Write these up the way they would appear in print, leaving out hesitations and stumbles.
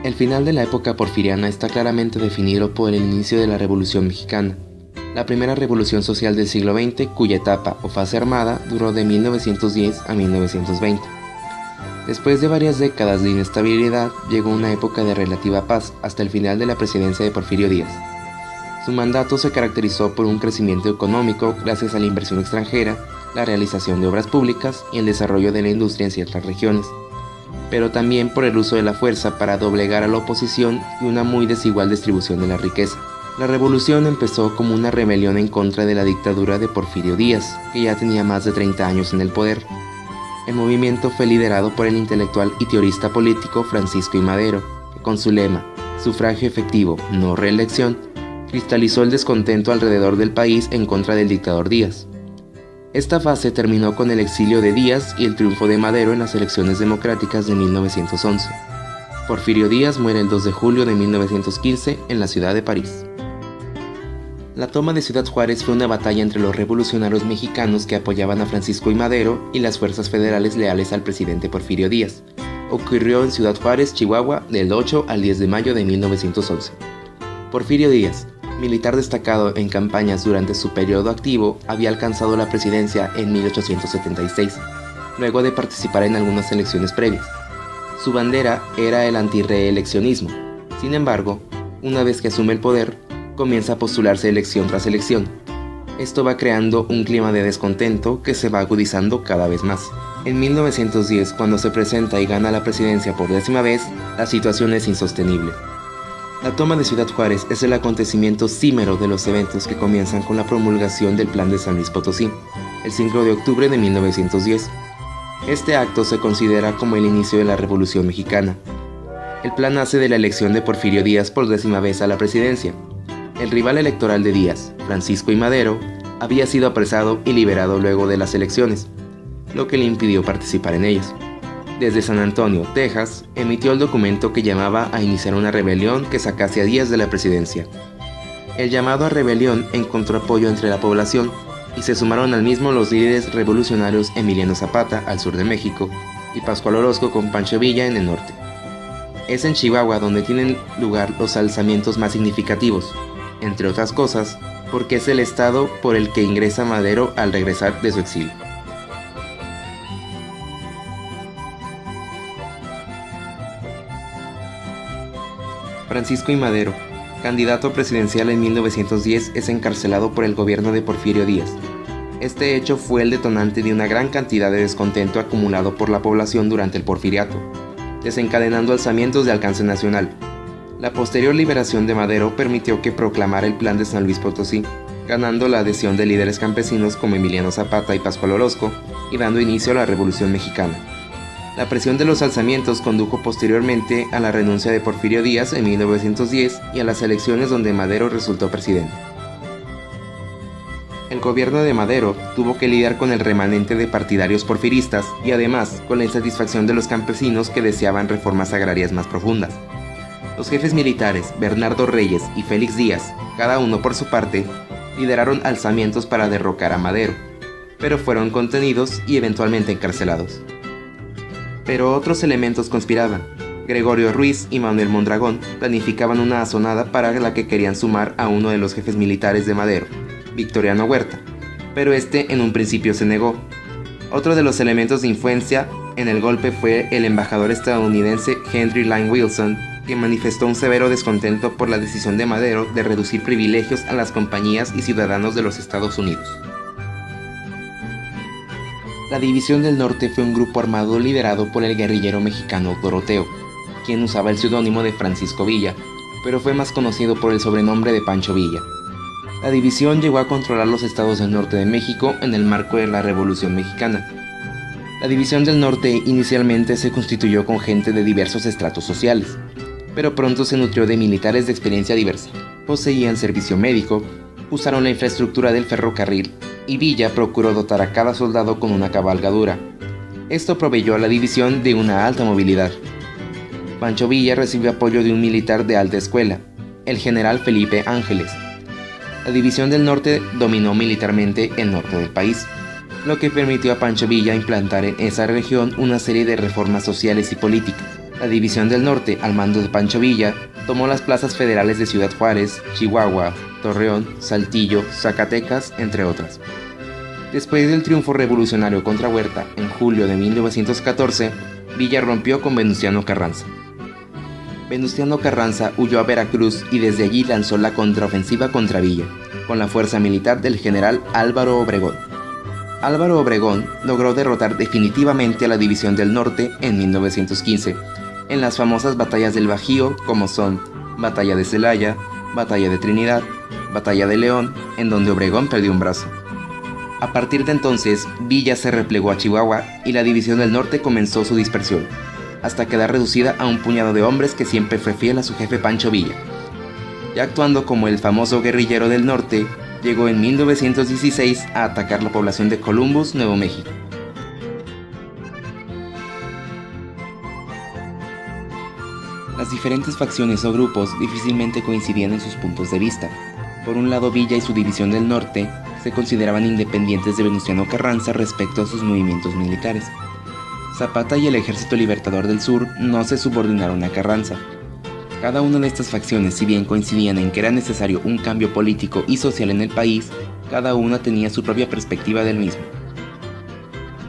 El final de la época porfiriana está claramente definido por el inicio de la Revolución Mexicana, la primera revolución social del siglo XX, cuya etapa o fase armada duró de 1910 a 1920. Después de varias décadas de inestabilidad, llegó una época de relativa paz hasta el final de la presidencia de Porfirio Díaz. Su mandato se caracterizó por un crecimiento económico gracias a la inversión extranjera, la realización de obras públicas y el desarrollo de la industria en ciertas regiones, pero también por el uso de la fuerza para doblegar a la oposición y una muy desigual distribución de la riqueza. La revolución empezó como una rebelión en contra de la dictadura de Porfirio Díaz, que ya tenía más de 30 años en el poder. El movimiento fue liderado por el intelectual y teorista político Francisco I. Madero, que con su lema, sufragio efectivo, no reelección, cristalizó el descontento alrededor del país en contra del dictador Díaz. Esta fase terminó con el exilio de Díaz y el triunfo de Madero en las elecciones democráticas de 1911. Porfirio Díaz muere el 2 de julio de 1915 en la ciudad de París. La toma de Ciudad Juárez fue una batalla entre los revolucionarios mexicanos que apoyaban a Francisco I. Madero y las fuerzas federales leales al presidente Porfirio Díaz. Ocurrió en Ciudad Juárez, Chihuahua, del 8 al 10 de mayo de 1911. Porfirio Díaz, militar destacado en campañas durante su periodo activo, había alcanzado la presidencia en 1876, luego de participar en algunas elecciones previas. Su bandera era el antirreeleccionismo. Sin embargo, una vez que asume el poder, comienza a postularse elección tras elección. Esto va creando un clima de descontento que se va agudizando cada vez más. En 1910, cuando se presenta y gana la presidencia por 10ª vez, la situación es insostenible. La toma de Ciudad Juárez es el acontecimiento címero de los eventos que comienzan con la promulgación del Plan de San Luis Potosí, el 5 de octubre de 1910. Este acto se considera como el inicio de la Revolución Mexicana. El plan nace de la elección de Porfirio Díaz por 10ª vez a la presidencia. El rival electoral de Díaz, Francisco I. Madero, había sido apresado y liberado luego de las elecciones, lo que le impidió participar en ellas. Desde San Antonio, Texas, emitió el documento que llamaba a iniciar una rebelión que sacase a Díaz de la presidencia. El llamado a rebelión encontró apoyo entre la población y se sumaron al mismo los líderes revolucionarios Emiliano Zapata, al sur de México, y Pascual Orozco con Pancho Villa en el norte. Es en Chihuahua donde tienen lugar los alzamientos más significativos, entre otras cosas, porque es el estado por el que ingresa Madero al regresar de su exilio. Francisco I. Madero, candidato presidencial en 1910, es encarcelado por el gobierno de Porfirio Díaz. Este hecho fue el detonante de una gran cantidad de descontento acumulado por la población durante el porfiriato, desencadenando alzamientos de alcance nacional. La posterior liberación de Madero permitió que proclamara el Plan de San Luis Potosí, ganando la adhesión de líderes campesinos como Emiliano Zapata y Pascual Orozco, y dando inicio a la Revolución Mexicana. La presión de los alzamientos condujo posteriormente a la renuncia de Porfirio Díaz en 1910 y a las elecciones donde Madero resultó presidente. El gobierno de Madero tuvo que lidiar con el remanente de partidarios porfiristas y además con la insatisfacción de los campesinos que deseaban reformas agrarias más profundas. Los jefes militares, Bernardo Reyes y Félix Díaz, cada uno por su parte, lideraron alzamientos para derrocar a Madero, pero fueron contenidos y eventualmente encarcelados. Pero otros elementos conspiraban. Gregorio Ruiz y Manuel Mondragón planificaban una asonada para la que querían sumar a uno de los jefes militares de Madero, Victoriano Huerta, pero este en un principio se negó. Otro de los elementos de influencia en el golpe fue el embajador estadounidense Henry Lane Wilson, que manifestó un severo descontento por la decisión de Madero de reducir privilegios a las compañías y ciudadanos de los Estados Unidos. La División del Norte fue un grupo armado liderado por el guerrillero mexicano Doroteo, quien usaba el seudónimo de Francisco Villa, pero fue más conocido por el sobrenombre de Pancho Villa. La división llegó a controlar los estados del norte de México en el marco de la Revolución Mexicana. La División del Norte inicialmente se constituyó con gente de diversos estratos sociales, pero pronto se nutrió de militares de experiencia diversa. Poseían servicio médico, usaron la infraestructura del ferrocarril y Villa procuró dotar a cada soldado con una cabalgadura. Esto proveyó a la división de una alta movilidad. Pancho Villa recibió apoyo de un militar de alta escuela, el general Felipe Ángeles. La División del Norte dominó militarmente el norte del país, lo que permitió a Pancho Villa implantar en esa región una serie de reformas sociales y políticas. La División del Norte, al mando de Pancho Villa, tomó las plazas federales de Ciudad Juárez, Chihuahua, Torreón, Saltillo, Zacatecas, entre otras. Después del triunfo revolucionario contra Huerta en julio de 1914, Villa rompió con Venustiano Carranza. Venustiano Carranza huyó a Veracruz y desde allí lanzó la contraofensiva contra Villa, con la fuerza militar del general Álvaro Obregón. Álvaro Obregón logró derrotar definitivamente a la División del Norte en 1915, en las famosas batallas del Bajío, como son Batalla de Celaya, Batalla de Trinidad, Batalla de León, en donde Obregón perdió un brazo. A partir de entonces, Villa se replegó a Chihuahua y la División del Norte comenzó su dispersión, hasta quedar reducida a un puñado de hombres que siempre fue fiel a su jefe Pancho Villa. Ya actuando como el famoso guerrillero del norte, llegó en 1916 a atacar la población de Columbus, Nuevo México. Las diferentes facciones o grupos difícilmente coincidían en sus puntos de vista. Por un lado, Villa y su División del Norte se consideraban independientes de Venustiano Carranza respecto a sus movimientos militares. Zapata y el Ejército Libertador del Sur no se subordinaron a Carranza. Cada una de estas facciones, si bien coincidían en que era necesario un cambio político y social en el país, cada una tenía su propia perspectiva del mismo.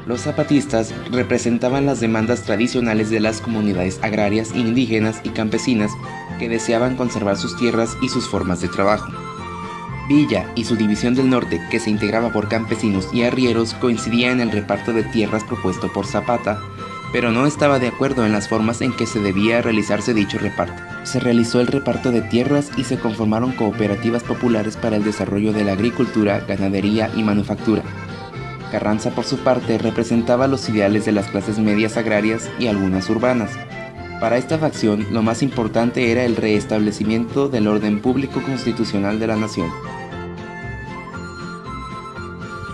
Los zapatistas representaban las demandas tradicionales de las comunidades agrarias, indígenas y campesinas que deseaban conservar sus tierras y sus formas de trabajo. Villa y su División del Norte, que se integraba por campesinos y arrieros, coincidía en el reparto de tierras propuesto por Zapata, pero no estaba de acuerdo en las formas en que se debía realizarse dicho reparto. Se realizó el reparto de tierras y se conformaron cooperativas populares para el desarrollo de la agricultura, ganadería y manufactura. Carranza, por su parte, representaba los ideales de las clases medias agrarias y algunas urbanas. Para esta facción, lo más importante era el restablecimiento del orden público constitucional de la nación.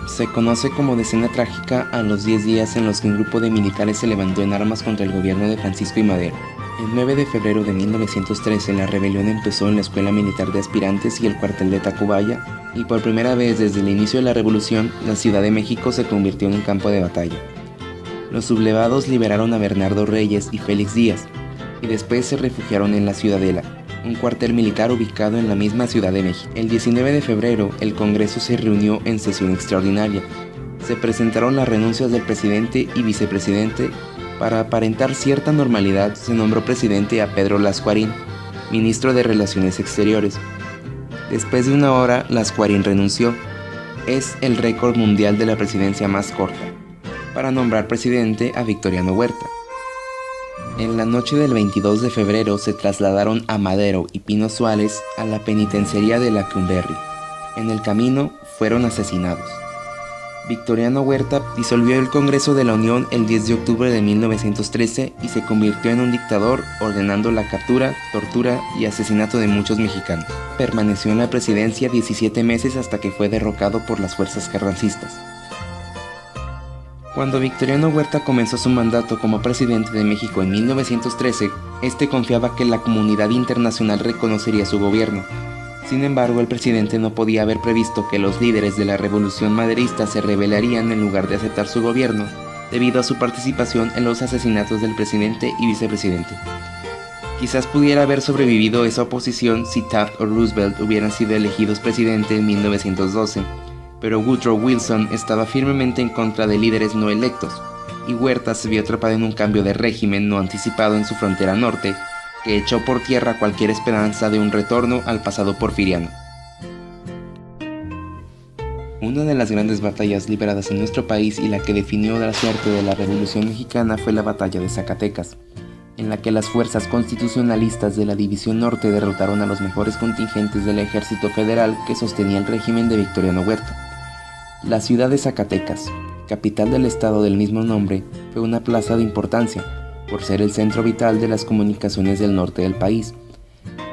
Se conoce como Decena Trágica a los 10 días en los que un grupo de militares se levantó en armas contra el gobierno de Francisco I. Madero. El 9 de febrero de 1913 la rebelión empezó en la Escuela Militar de Aspirantes y el cuartel de Tacubaya, y por primera vez desde el inicio de la revolución, la Ciudad de México se convirtió en un campo de batalla. Los sublevados liberaron a Bernardo Reyes y Félix Díaz, y después se refugiaron en la Ciudadela, un cuartel militar ubicado en la misma Ciudad de México. El 19 de febrero, el Congreso se reunió en sesión extraordinaria. Se presentaron las renuncias del presidente y vicepresidente. Para aparentar cierta normalidad, se nombró presidente a Pedro Lascuarín, ministro de Relaciones Exteriores. Después de una hora, Lascuarín renunció. Es el récord mundial de la presidencia más corta, para nombrar presidente a Victoriano Huerta. En la noche del 22 de febrero se trasladaron a Madero y Pino Suárez a la penitenciaría de Lecumberri. En el camino fueron asesinados. Victoriano Huerta disolvió el Congreso de la Unión el 10 de octubre de 1913 y se convirtió en un dictador, ordenando la captura, tortura y asesinato de muchos mexicanos. Permaneció en la presidencia 17 meses hasta que fue derrocado por las fuerzas carrancistas. Cuando Victoriano Huerta comenzó su mandato como presidente de México en 1913, este confiaba que la comunidad internacional reconocería su gobierno. Sin embargo, el presidente no podía haber previsto que los líderes de la revolución maderista se rebelarían en lugar de aceptar su gobierno, debido a su participación en los asesinatos del presidente y vicepresidente. Quizás pudiera haber sobrevivido esa oposición si Taft o Roosevelt hubieran sido elegidos presidente en 1912, pero Woodrow Wilson estaba firmemente en contra de líderes no electos, y Huerta se vio atrapado en un cambio de régimen no anticipado en su frontera norte, que echó por tierra cualquier esperanza de un retorno al pasado porfiriano. Una de las grandes batallas libradas en nuestro país y la que definió la suerte de la Revolución Mexicana fue la Batalla de Zacatecas, en la que las fuerzas constitucionalistas de la División Norte derrotaron a los mejores contingentes del Ejército Federal que sostenía el régimen de Victoriano Huerta. La ciudad de Zacatecas, capital del estado del mismo nombre, fue una plaza de importancia, por ser el centro vital de las comunicaciones del norte del país.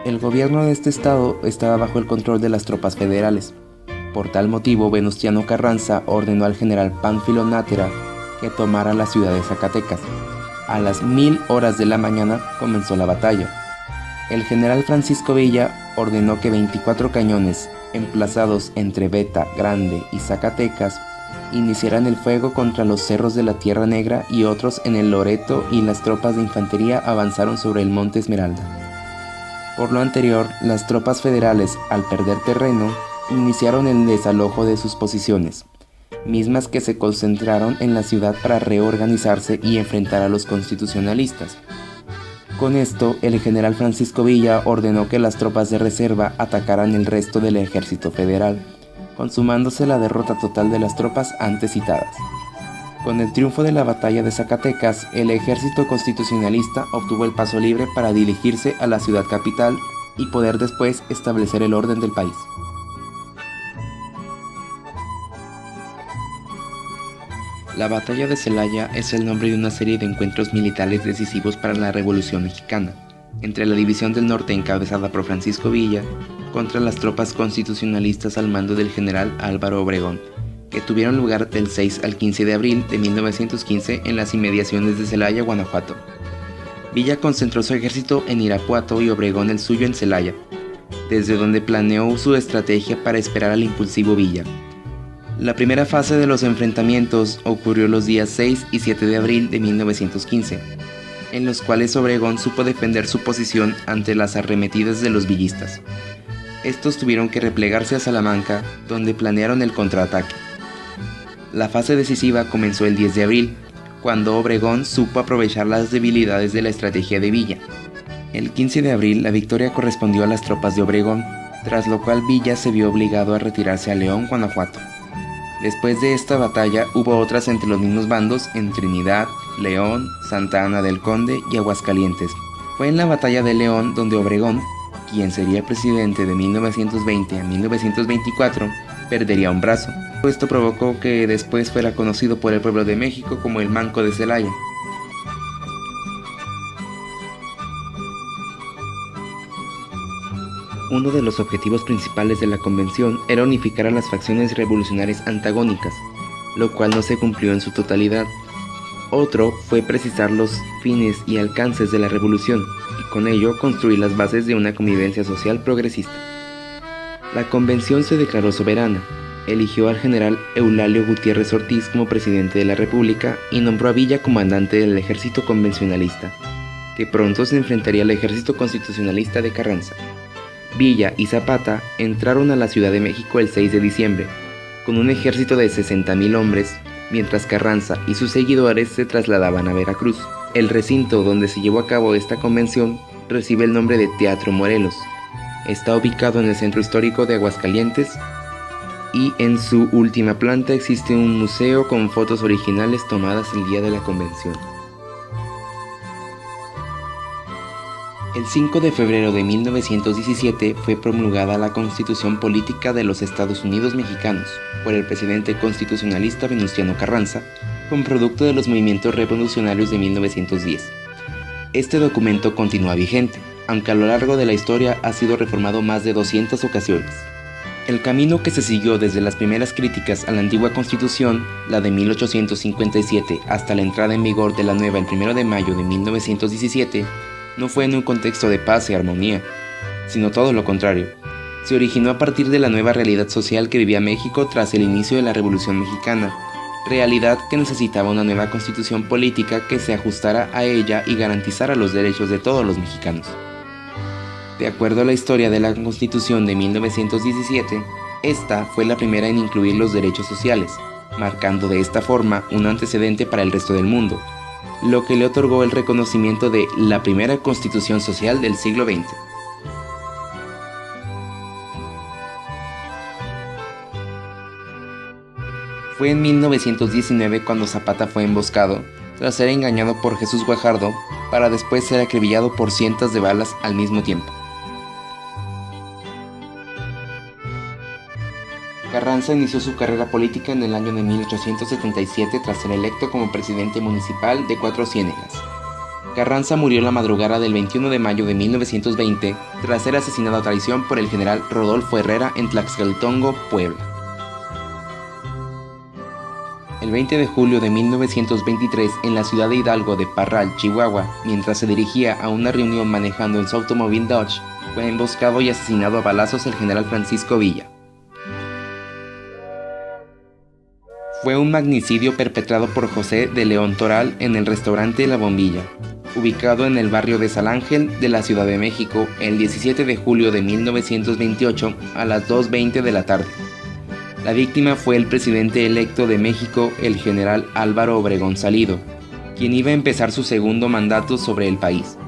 El gobierno de este estado estaba bajo el control de las tropas federales. Por tal motivo, Venustiano Carranza ordenó al general Pánfilo Nájera que tomara la ciudad de Zacatecas. A las 1000 horas de la mañana comenzó la batalla. El general Francisco Villa ordenó que 24 cañones, emplazados entre Beta Grande y Zacatecas, iniciaran el fuego contra los cerros de la Tierra Negra y otros en el Loreto, y las tropas de infantería avanzaron sobre el Monte Esmeralda. Por lo anterior, las tropas federales, al perder terreno, iniciaron el desalojo de sus posiciones, mismas que se concentraron en la ciudad para reorganizarse y enfrentar a los constitucionalistas. Con esto, el general Francisco Villa ordenó que las tropas de reserva atacaran el resto del ejército federal, consumándose la derrota total de las tropas antes citadas. Con el triunfo de la batalla de Zacatecas, el ejército constitucionalista obtuvo el paso libre para dirigirse a la ciudad capital y poder después establecer el orden del país. La batalla de Celaya es el nombre de una serie de encuentros militares decisivos para la Revolución Mexicana, entre la División del Norte encabezada por Francisco Villa contra las tropas constitucionalistas al mando del general Álvaro Obregón, que tuvieron lugar del 6 al 15 de abril de 1915 en las inmediaciones de Celaya, Guanajuato. Villa concentró su ejército en Irapuato y Obregón el suyo en Celaya, desde donde planeó su estrategia para esperar al impulsivo Villa. La primera fase de los enfrentamientos ocurrió los días 6 y 7 de abril de 1915, en los cuales Obregón supo defender su posición ante las arremetidas de los villistas. Estos tuvieron que replegarse a Salamanca, donde planearon el contraataque. La fase decisiva comenzó el 10 de abril, cuando Obregón supo aprovechar las debilidades de la estrategia de Villa. El 15 de abril la victoria correspondió a las tropas de Obregón, tras lo cual Villa se vio obligado a retirarse a León, Guanajuato. Después de esta batalla hubo otras entre los mismos bandos en Trinidad, León, Santa Ana del Conde y Aguascalientes. Fue en la batalla de León donde Obregón, quien sería presidente de 1920 a 1924, perdería un brazo. Esto provocó que después fuera conocido por el pueblo de México como el Manco de Celaya. Uno de los objetivos principales de la convención era unificar a las facciones revolucionarias antagónicas, lo cual no se cumplió en su totalidad. Otro fue precisar los fines y alcances de la revolución, y con ello construir las bases de una convivencia social progresista. La convención se declaró soberana, eligió al general Eulalio Gutiérrez Ortiz como presidente de la República y nombró a Villa comandante del ejército convencionalista, que pronto se enfrentaría al ejército constitucionalista de Carranza. Villa y Zapata entraron a la Ciudad de México el 6 de diciembre, con un ejército de 60,000 hombres, mientras Carranza y sus seguidores se trasladaban a Veracruz. El recinto donde se llevó a cabo esta convención recibe el nombre de Teatro Morelos. Está ubicado en el centro histórico de Aguascalientes y en su última planta existe un museo con fotos originales tomadas el día de la convención. El 5 de febrero de 1917 fue promulgada la Constitución Política de los Estados Unidos Mexicanos por el presidente constitucionalista Venustiano Carranza, con producto de los movimientos revolucionarios de 1910. Este documento continúa vigente, aunque a lo largo de la historia ha sido reformado más de 200 ocasiones. El camino que se siguió desde las primeras críticas a la antigua Constitución, la de 1857, hasta la entrada en vigor de la nueva el 1 de mayo de 1917, no fue en un contexto de paz y armonía, sino todo lo contrario. Se originó a partir de la nueva realidad social que vivía México tras el inicio de la Revolución Mexicana, realidad que necesitaba una nueva constitución política que se ajustara a ella y garantizara los derechos de todos los mexicanos. De acuerdo a la historia de la Constitución de 1917, esta fue la primera en incluir los derechos sociales, marcando de esta forma un antecedente para el resto del mundo, lo que le otorgó el reconocimiento de la primera Constitución social del siglo XX. Fue en 1919 cuando Zapata fue emboscado, tras ser engañado por Jesús Guajardo, para después ser acribillado por cientos de balas al mismo tiempo. Carranza inició su carrera política en el año de 1877 tras ser electo como presidente municipal de Cuatro Ciénegas. Carranza murió la madrugada del 21 de mayo de 1920 tras ser asesinado a traición por el general Rodolfo Herrera en Tlaxcaltongo, Puebla. El 20 de julio de 1923, en la ciudad de Hidalgo de Parral, Chihuahua, mientras se dirigía a una reunión manejando en su automóvil Dodge, fue emboscado y asesinado a balazos el general Francisco Villa. Fue un magnicidio perpetrado por José de León Toral en el restaurante La Bombilla, ubicado en el barrio de San Ángel de la Ciudad de México el 17 de julio de 1928 a las 2:20 de la tarde. La víctima fue el presidente electo de México, el general Álvaro Obregón Salido, quien iba a empezar su segundo mandato sobre el país.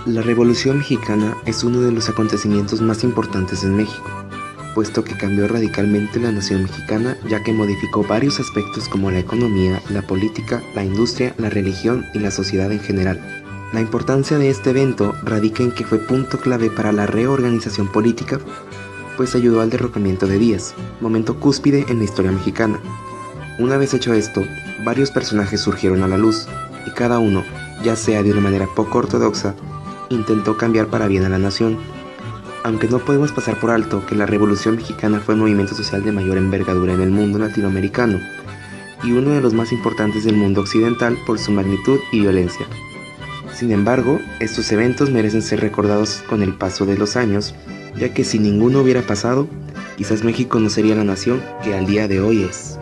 La Revolución Mexicana es uno de los acontecimientos más importantes en México, puesto que cambió radicalmente la nación mexicana, ya que modificó varios aspectos como la economía, la política, la industria, la religión y la sociedad en general. La importancia de este evento radica en que fue punto clave para la reorganización política, pues ayudó al derrocamiento de Díaz, momento cúspide en la historia mexicana. Una vez hecho esto, varios personajes surgieron a la luz, y cada uno, ya sea de una manera poco ortodoxa, intentó cambiar para bien a la nación. Aunque no podemos pasar por alto que la Revolución Mexicana fue el movimiento social de mayor envergadura en el mundo latinoamericano, y uno de los más importantes del mundo occidental por su magnitud y violencia. Sin embargo, estos eventos merecen ser recordados con el paso de los años, ya que si ninguno hubiera pasado, quizás México no sería la nación que al día de hoy es.